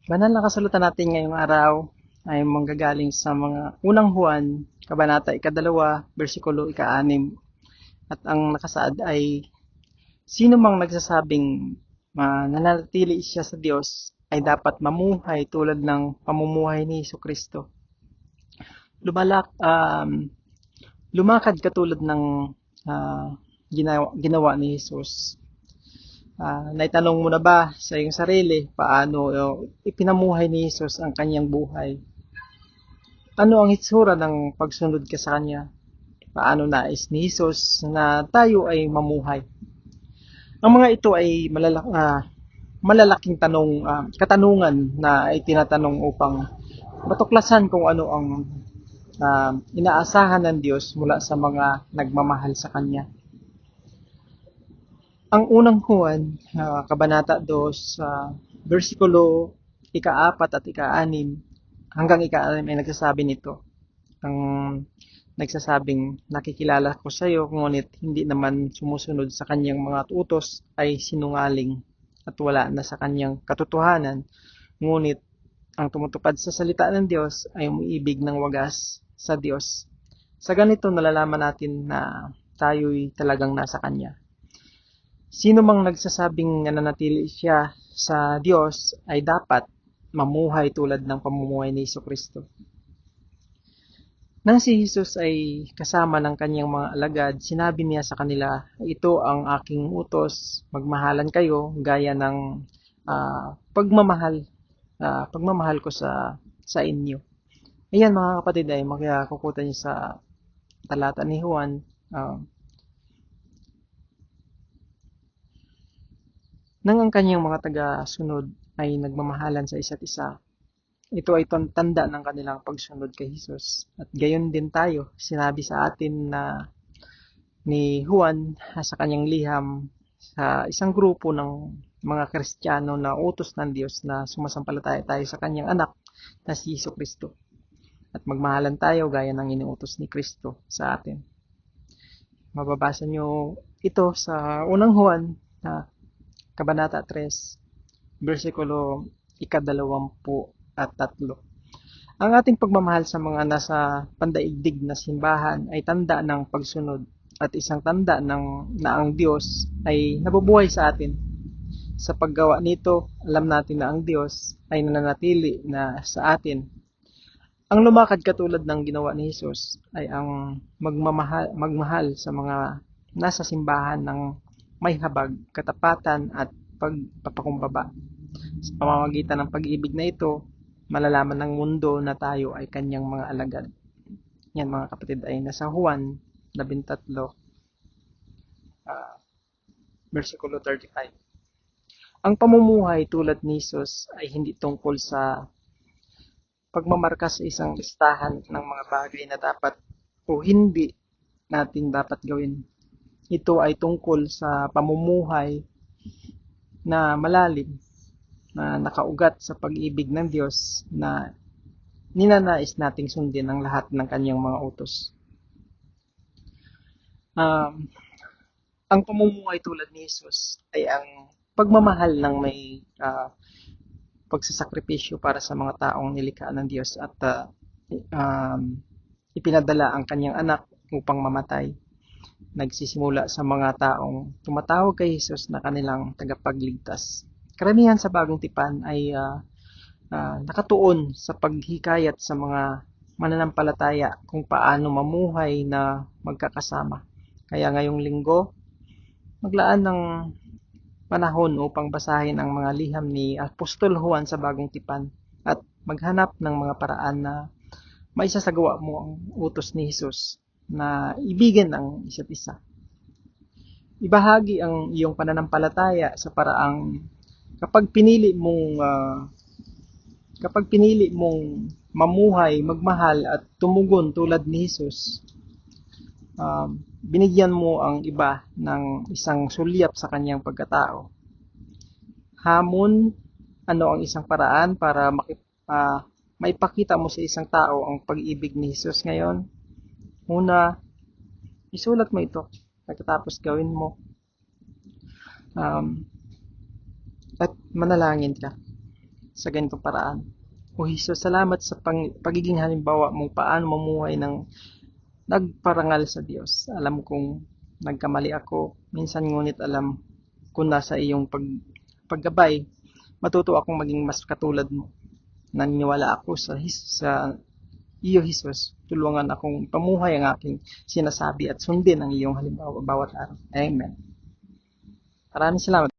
Banal na kasalutan natin ngayong araw ay manggagaling sa mga unang Juan, Kabanata 2, versikulo 6. At ang nakasaad ay, sino mang nagsasabing nananatili siya sa Diyos ay dapat mamuhay tulad ng pamumuhay ni Jesucristo. Lumakad katulad ng ginawa ni Jesus. Naitanong mo na ba sa iyong sarili paano ipinamuhay ni Jesus ang kanyang buhay? Ano ang hitsura ng pagsunod ka sa kanya? Paano nais ni Jesus na tayo ay mamuhay? Ang mga ito ay malalaking katanungan na itinatanong upang matuklasan kung ano ang inaasahan ng Diyos mula sa mga nagmamahal sa Kanya. Ang unang Juan, Kabanata 2, versikulo 4 at 6 hanggang 6 ay nagsasabi nito. Ang nagsasabing, nakikilala ko sa iyo, ngunit hindi naman sumusunod sa kanyang mga utos ay sinungaling at wala na sa kanyang katotohanan. Ngunit ang tumutupad sa salita ng Diyos ay umiibig ng wagas sa Diyos. Sa ganito nalalaman natin na tayo'y talagang nasa Kanya. Sino mang nagsasabing nananatili siya sa Diyos ay dapat mamuhay tulad ng pamumuhay ni Jesucristo. Nang si Jesus ay kasama ng kanyang mga alagad, sinabi niya sa kanila, ito ang aking utos, magmahalan kayo gaya ng pagmamahal ko sa inyo. Ayan mga kapatid ay magkukutan niyo sa talata ni Juan. Nang ang kanyang mga taga-sunod ay nagmamahalan sa isa't isa, ito ay tanda ng kanilang pagsunod kay Jesus. At gayon din tayo, sinabi sa atin na ni Juan sa kanyang liham sa isang grupo ng mga Kristiyano na utos ng Diyos na sumasampalataya tayo sa kanyang anak na si Jesucristo. At magmahalan tayo gaya ng inuutos ni Kristo sa atin. Mababasa nyo ito sa unang Juan, Kabanata 3, versikulo 23. Ang ating pagmamahal sa mga nasa pandaigdig na simbahan ay tanda ng pagsunod at isang tanda na ang Diyos ay nabubuhay sa atin. Sa paggawa nito, alam natin na ang Diyos ay nananatili na sa atin. Ang lumakad katulad ng ginawa ni Jesus ay ang magmahal sa mga nasa simbahan ng may habag, katapatan at pagpapakumbaba. Sa pamamagitan ng pag-ibig na ito, malalaman ng mundo na tayo ay kanyang mga alagad. Yan mga kapatid ay nasa Juan 13, versikulo 35. Ang pamumuhay tulad ni Jesus ay hindi tungkol sa pagmamarka sa isang listahan ng mga bagay na dapat o hindi natin dapat gawin. Ito ay tungkol sa pamumuhay na malalim, na nakaugat sa pag-ibig ng Diyos na ninanais nating sundin ang lahat ng kanyang mga utos. Ang pamumuhay tulad ni Jesus ay ang pagmamahal ng may pagsasakripisyo para sa mga taong nilikha ng Diyos at ipinadala ang kanyang anak upang mamatay. Nagsisimula sa mga taong tumatawag kay Jesus na kanilang tagapagligtas. Karamihan sa bagong tipan ay nakatuon sa paghikayat sa mga mananampalataya kung paano mamuhay na magkakasama. Kaya ngayong linggo, maglaan ng panahon upang basahin ang mga liham ni Apostol Juan sa bagong tipan at maghanap ng mga paraan na maisasagawa mo ang utos ni Jesus na ibigan ang isa't isa. Ibahagi ang iyong pananampalataya sa paraang kapag pinili mong mamuhay, magmahal at tumugon tulad ni Jesus, binigyan mo ang iba ng isang sulyap sa kanyang pagkatao. Hamon, ano ang isang paraan para maipakita mo sa isang tao ang pag-ibig ni Jesus ngayon? Una, isulat mo ito. Pagkatapos gawin mo. At manalangin ka. sa ganitong paraan. O Jesus, salamat sa pagiging halimbawa mong paano mamuhay ng nagparangal sa Diyos. Alam kong nagkamali ako, minsan ngunit alam kung nasa iyong paggabay, matuto akong maging mas katulad mo. Naniniwala ako sa iyo, Jesus. Tulungan akong pamuhay ang aking sinasabi at sundin ang iyong halimbawa bawat araw. Amen. Maraming salamat.